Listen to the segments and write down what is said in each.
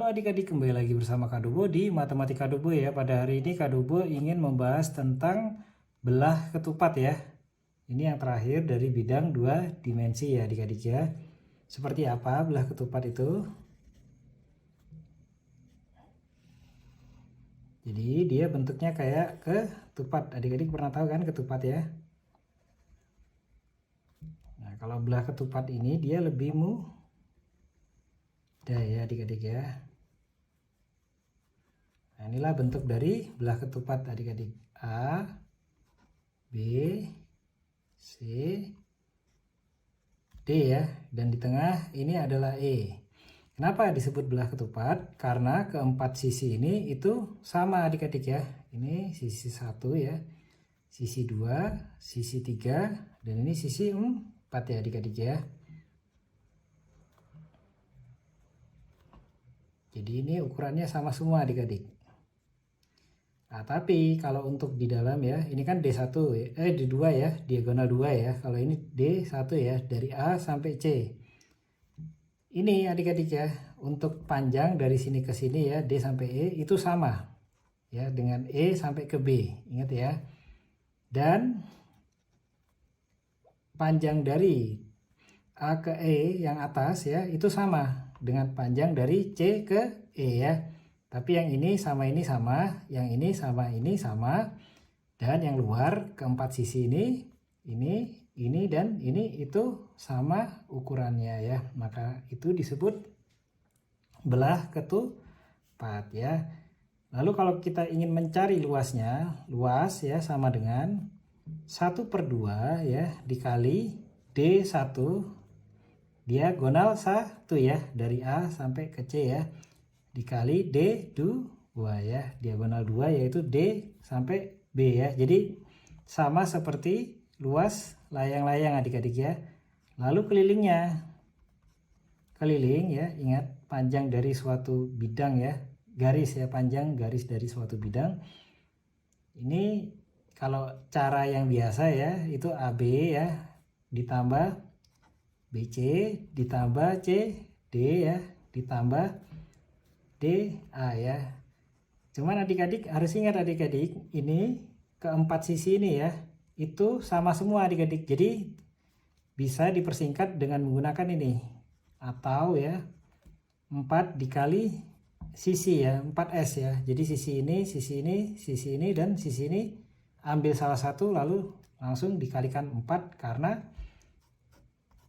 Halo adik-adik, kembali lagi bersama Kak Dubo di Matematika Dubo ya. Pada hari ini Kak Dubo ingin membahas tentang belah ketupat ya. Ini yang terakhir dari bidang 2 dimensi ya adik-adik ya. Seperti apa belah ketupat itu? Jadi dia bentuknya kayak ketupat. Adik-adik pernah tahu kan ketupat ya? Nah, kalau belah ketupat ini dia lebih mudah ya adik-adik ya. Nah, inilah bentuk dari belah ketupat adik-adik. A, B, C, D ya. Dan di tengah ini adalah E. Kenapa disebut belah ketupat? Karena keempat sisi ini itu sama adik-adik ya. Ini sisi 1 ya. Sisi 2, sisi 3, dan ini sisi 4 ya adik-adik ya. Jadi ini ukurannya sama semua adik-adik. Nah, tapi kalau untuk di dalam ya, ini kan D1 D2 ya, diagonal 2 ya. Kalau ini D1 ya, dari A sampai C. Ini adik-adik ya, untuk panjang dari sini ke sini ya, D sampai E itu sama ya dengan E sampai ke B. Ingat ya. Dan panjang dari A ke E yang atas ya, itu sama dengan panjang dari C ke E ya. Tapi yang ini sama, yang ini sama, dan yang luar keempat sisi ini dan ini itu sama ukurannya ya. Maka itu disebut belah ketupat ya. Lalu kalau kita ingin mencari luasnya, luas ya sama dengan 1/2 ya dikali D1 diagonal 1 ya, dari A sampai ke C ya, dikali D2 ya, diagonal 2 yaitu D sampai B ya. Jadi sama seperti luas layang-layang adik-adik ya. Lalu kelilingnya, keliling ya, ingat panjang dari suatu bidang ya, garis ya, panjang garis dari suatu bidang. Ini kalau cara yang biasa ya, itu AB ya, ditambah BC, ditambah CD ya, ditambah DA ya. Cuman adik-adik harus ingat adik-adik, ini keempat sisi ini ya, itu sama semua adik-adik. Jadi bisa dipersingkat dengan menggunakan ini. Atau ya 4 dikali sisi ya, 4S ya. Jadi sisi ini, dan sisi ini ambil salah satu lalu langsung dikalikan 4 karena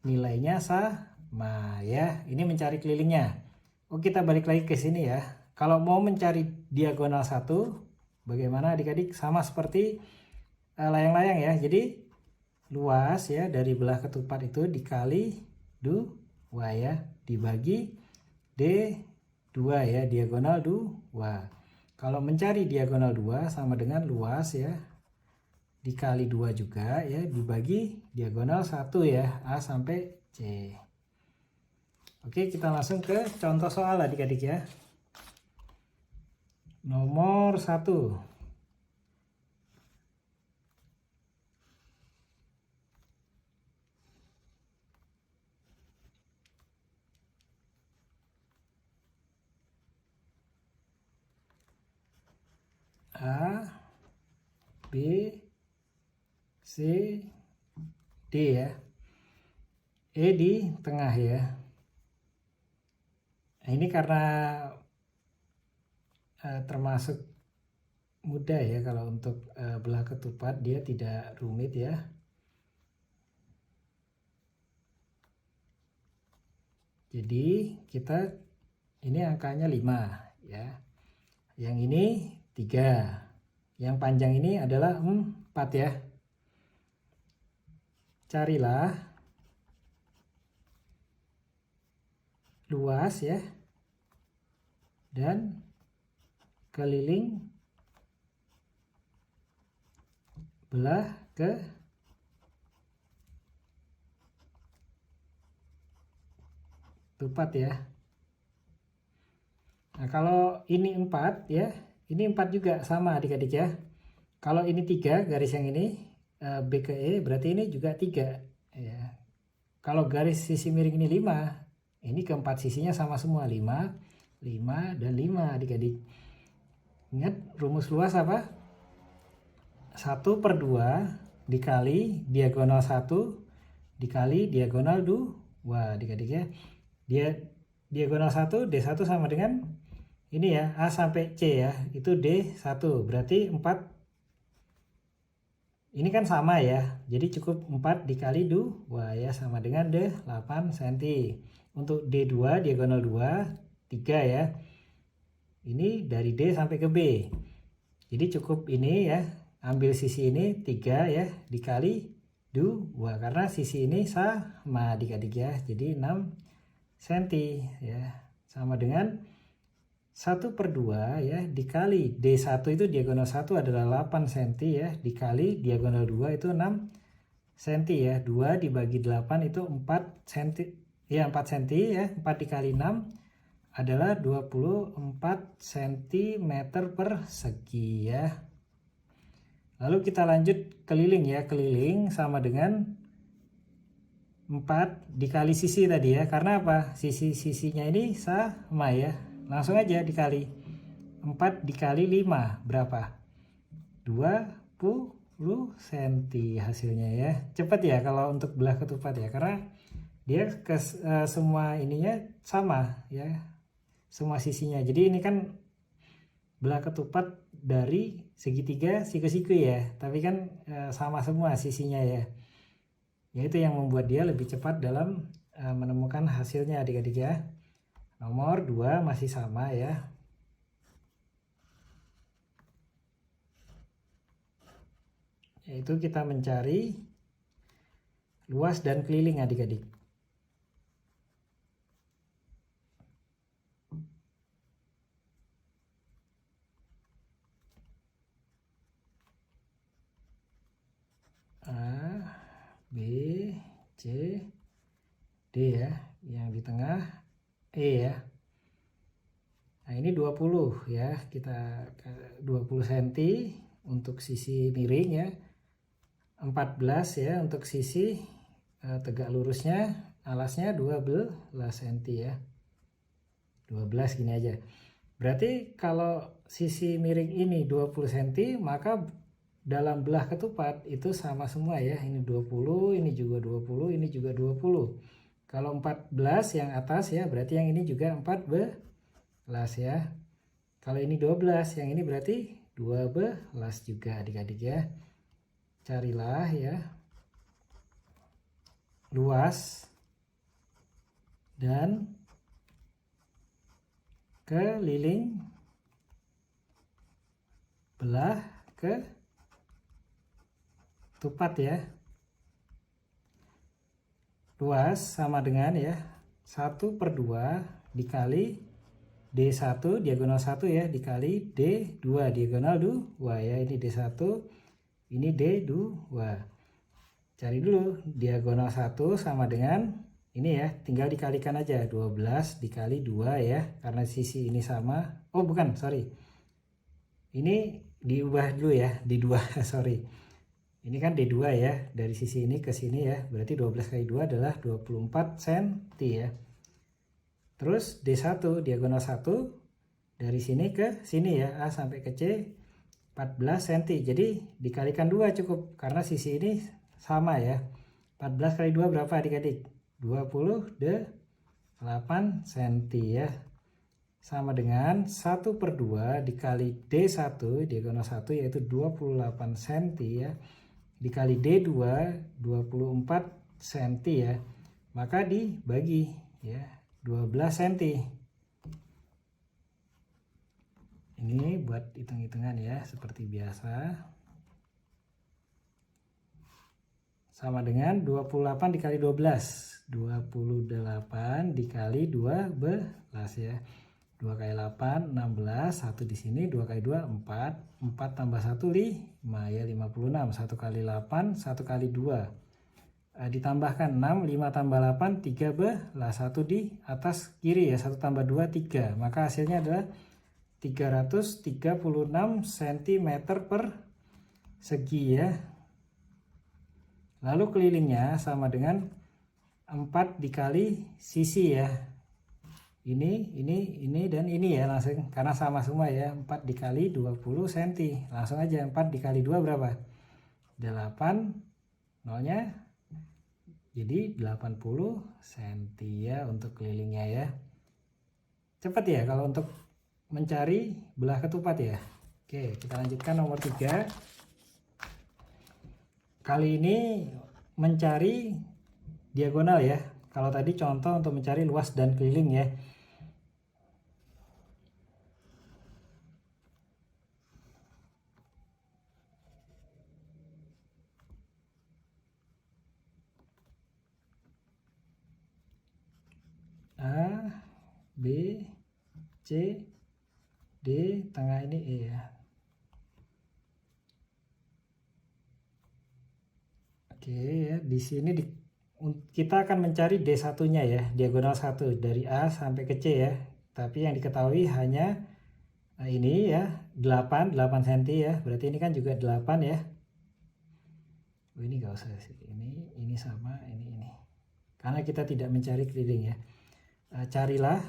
nilainya sama ya. Ini mencari kelilingnya. Oh, kita balik lagi ke sini ya. Kalau mau mencari diagonal 1, bagaimana adik-adik? Sama seperti layang-layang ya. Jadi luas ya dari belah ketupat itu dikali 2 ya, dibagi D2 ya, diagonal 2. Kalau mencari diagonal 2 sama dengan luas ya dikali 2 juga ya, dibagi diagonal 1 ya, A sampai C. Oke, kita langsung ke contoh soal adik-adik ya. Nomor 1. A, B, C, D ya. E di tengah ya. Nah, ini karena termasuk mudah ya kalau untuk belah ketupat, dia tidak rumit ya. Jadi kita ini angkanya 5 ya. Yang ini 3. Yang panjang ini adalah 4 ya. Carilah luas ya dan keliling belah ketupat ya. Nah, kalau ini 4 ya, ini 4 juga sama adik-adik ya. Kalau ini 3 garis yang ini B ke E, berarti ini juga 3 ya. Kalau garis sisi miring ini 5, ini keempat sisinya sama semua 5. 5 dan 5 adik-adik. Ingat rumus luas apa? 1/2 dikali diagonal 1 dikali diagonal 2 adik-adik ya. Dia diagonal 1 D1 sama dengan ini ya, A sampai C ya, itu D1, berarti 4. Ini kan sama ya, jadi cukup 4 dikali 2 ya, sama dengan D8 cm. Untuk D2 diagonal 2, 3 ya. Ini dari D sampai ke B. Jadi cukup ini ya, ambil sisi ini 3 ya, dikali 2, karena sisi ini sama adik-adik ya, jadi 6 cm ya, sama dengan 1/2 ya, dikali D1 itu diagonal 1 adalah 8 cm ya, dikali diagonal 2 itu 6 cm ya, 2 dibagi 8 itu 4 cm ya, 4 cm ya, 4 dikali 6 adalah 24 cm persegi ya. Lalu kita lanjut keliling ya, keliling sama dengan 4 dikali sisi tadi ya, karena apa? Sisi-sisinya ini sama ya, langsung aja dikali 4 dikali 5 berapa? 20 cm hasilnya ya. Cepat ya kalau untuk belah ketupat ya, karena dia semua ininya sama ya, semua sisinya. Jadi ini kan belah ketupat dari segitiga siku-siku ya, tapi kan sama semua sisinya ya. Itu yang membuat dia lebih cepat dalam menemukan hasilnya adik-adik ya. Nomor 2 masih sama ya. Yaitu kita mencari luas dan keliling adik-adik. A, B, C, D ya, yang di tengah E ya. Nah ini 20 ya, kita 20 cm untuk sisi miring ya, 14 ya untuk sisi tegak lurusnya, alasnya 12 cm ya, 12 gini aja. Berarti kalau sisi miring ini 20 cm, maka dalam belah ketupat itu sama semua ya, ini 20, ini juga 20, ini juga 20. Kalau 14 yang atas ya, berarti yang ini juga 14 ya. Kalau ini 12, yang ini berarti 12 juga adik-adik ya. Carilah ya luas dan keliling belah ketupat ya. Luas sama dengan ya 1/2 dikali D1 diagonal 1 ya, dikali D2 diagonal 2 ya. Ini D1, ini D2. Cari dulu diagonal 1 sama dengan ini ya, tinggal dikalikan aja, 12 dikali 2 ya, karena sisi ini sama. Oh bukan, sorry, ini diubah dulu ya, D2 sorry. Ini kan D2 ya, dari sisi ini ke sini ya, berarti 12 kali 2 adalah 24 cm ya. Terus D1 diagonal 1 dari sini ke sini ya, A sampai ke C 14 cm. Jadi dikalikan 2 cukup, karena sisi ini sama ya. 14 kali 2 berapa adik-adik? 28 cm ya. Sama dengan 1/2 dikali D1 diagonal 1 yaitu 28 cm ya, dikali D2 24 cm ya, maka dibagi ya 12 cm. Ini buat hitung-hitungan ya, seperti biasa. Sama dengan 28 dikali 12, 28 dikali 12 ya. 2 kali 8 16, 1 di sini, 2 kali 2 4, 4 tambah 1 5 ya, 56. 1 kali 8, 1 kali 2 ditambahkan 6, 5 tambah 8 13, 1 di atas kiri ya, 1 tambah 2 3, maka hasilnya adalah 336 cm persegi ya. Lalu kelilingnya sama dengan 4 dikali sisi ya. ini dan ini ya langsung karena sama semua ya. 4 dikali 20 cm. Langsung aja 4 dikali 2 berapa? 8, nolnya jadi 80 cm ya untuk kelilingnya ya. Cepat ya kalau untuk mencari belah ketupat ya. Oke, kita lanjutkan nomor 3. Kali ini mencari diagonal ya. Kalau tadi contoh untuk mencari luas dan keliling ya. A, B, C, D, tengah ini E ya. Oke ya, di sini kita akan mencari D1-nya ya, diagonal 1 dari A sampai ke C ya. Tapi yang diketahui hanya ini ya, 8 cm ya. Berarti ini kan juga 8 ya. Oh, ini enggak usah sih. Ini sama, ini. Karena kita tidak mencari keliling ya. Carilah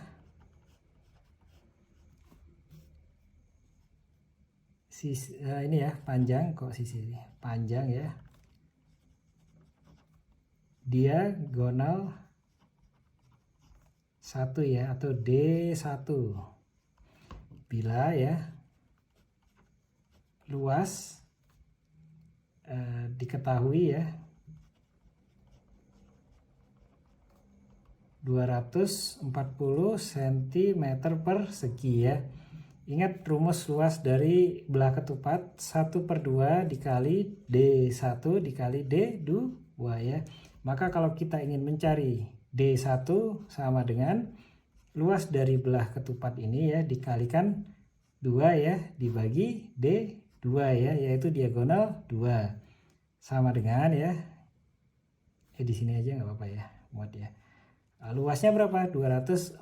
sisi ini ya, panjang kok sisi panjang ya. Diagonal 1 ya atau D1. Bila ya luas diketahui ya 240 cm persegi ya. Ingat rumus luas dari belah ketupat 1/2 dikali D1 dikali D2 ya. Maka kalau kita ingin mencari D1 sama dengan luas dari belah ketupat ini ya dikalikan 2 ya dibagi D2 ya, yaitu diagonal 2 sama dengan ya di sini aja nggak apa-apa ya muat ya. Luasnya berapa? 240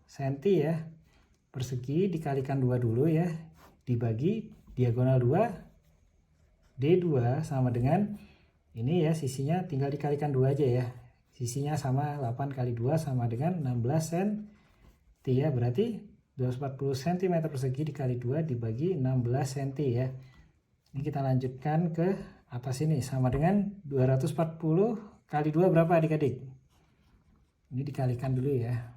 cm ya persegi dikalikan 2 dulu ya dibagi diagonal 2 D2 sama dengan ini ya, sisinya tinggal dikalikan 2 aja ya. Sisinya sama 8 kali 2 sama dengan 16 cm ya, berarti 240 cm persegi dikali 2 dibagi 16 cm ya. Ini kita lanjutkan ke atas ini sama dengan 240 kali 2 berapa adik-adik? Ini dikalikan dulu ya.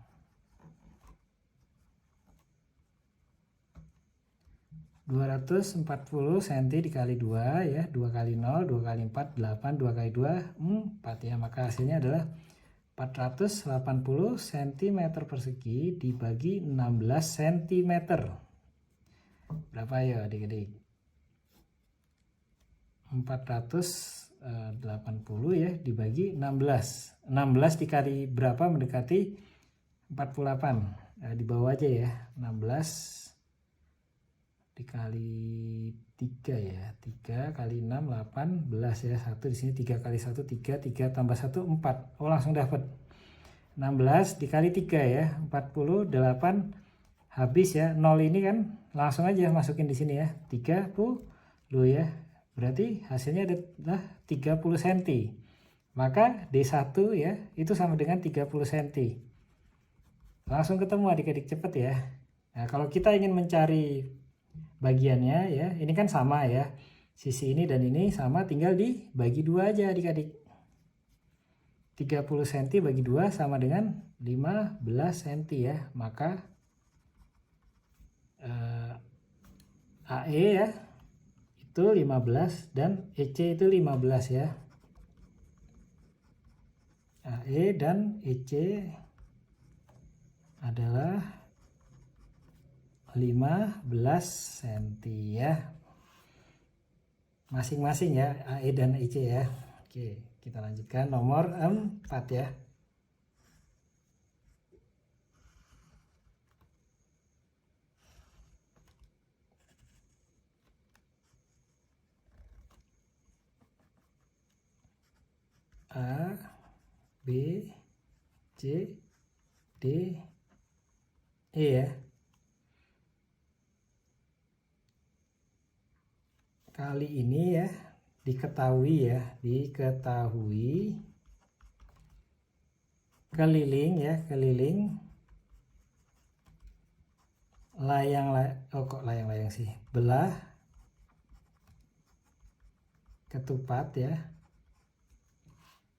(240 cm dikali 2 ya, 2 kali 0, 2 kali 4, 8, 2 kali 2, 4 ya. Maka hasilnya adalah 480 cm persegi dibagi 16 cm. Berapa ya adik-adik? 480 ya dibagi 16. 16 dikali berapa mendekati 48. Nah, di bawah aja ya. 16 dikali 3 ya, 3 kali 6 18 ya, 1 di sini 3 kali 1 3, 3 tambah 1 4. Oh langsung dapat 16 dikali 3 ya 48 habis ya. 0 ini kan langsung aja masukin di sini ya 30 ya, berarti hasilnya adalah 30 cm. Maka D1 ya itu sama dengan 30 cm. Langsung ketemu adik-adik, cepet ya. Nah kalau kita ingin mencari bagiannya ya, ini kan sama ya, sisi ini dan ini sama, tinggal dibagi 2 aja adik-adik. 30 cm bagi 2 sama dengan 15 cm ya. Maka AE ya itu 15 dan EC itu 15 ya. AE dan EC adalah 15 cm ya masing-masing ya, AE dan EC ya. Oke, kita lanjutkan nomor 4 ya. A, B, C, D, E ya. Kali ini ya diketahui keliling ya, keliling layang-layang sih, belah ketupat ya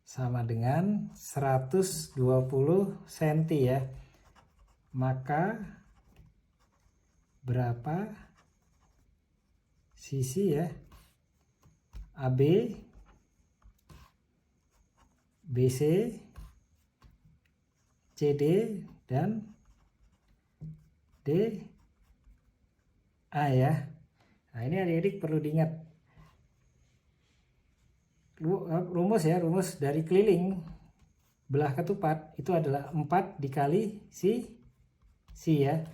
sama dengan 120 cm ya. Maka berapa sisi ya AB, BC, CD, dan DA ya. Nah, ini adik-adik perlu diingat rumus ya, rumus dari keliling belah ketupat itu adalah 4 dikali si ya.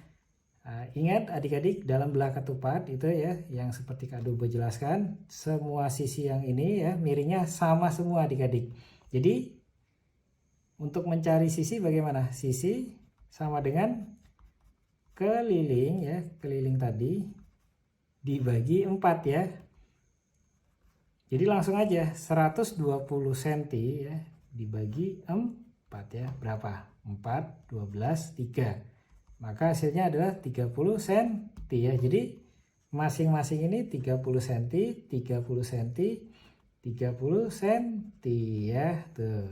Nah, ingat adik-adik, dalam belah ketupat itu ya, yang seperti Kak Dobo jelaskan, semua sisi yang ini ya miringnya sama semua adik-adik. Jadi untuk mencari sisi bagaimana? Sisi sama dengan keliling ya, keliling tadi dibagi 4 ya. Jadi langsung aja 120 cm ya dibagi 4 ya, berapa? 4, 12, 3. Maka hasilnya adalah 30 cm ya. Jadi masing-masing ini 30 cm, 30 cm, 30 cm ya. Tuh.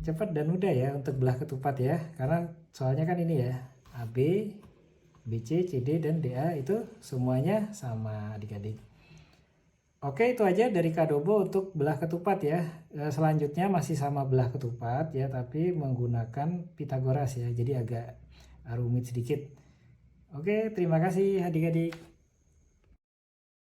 Cepat dan mudah ya untuk belah ketupat ya. Karena soalnya kan ini ya, AB, BC, CD, dan DA itu semuanya sama adik-adik. Oke, itu aja dari Kak Dobo untuk belah ketupat ya. Selanjutnya masih sama belah ketupat ya, tapi menggunakan Pitagoras ya. Jadi agak rumit sedikit. Oke, terima kasih adik-adik.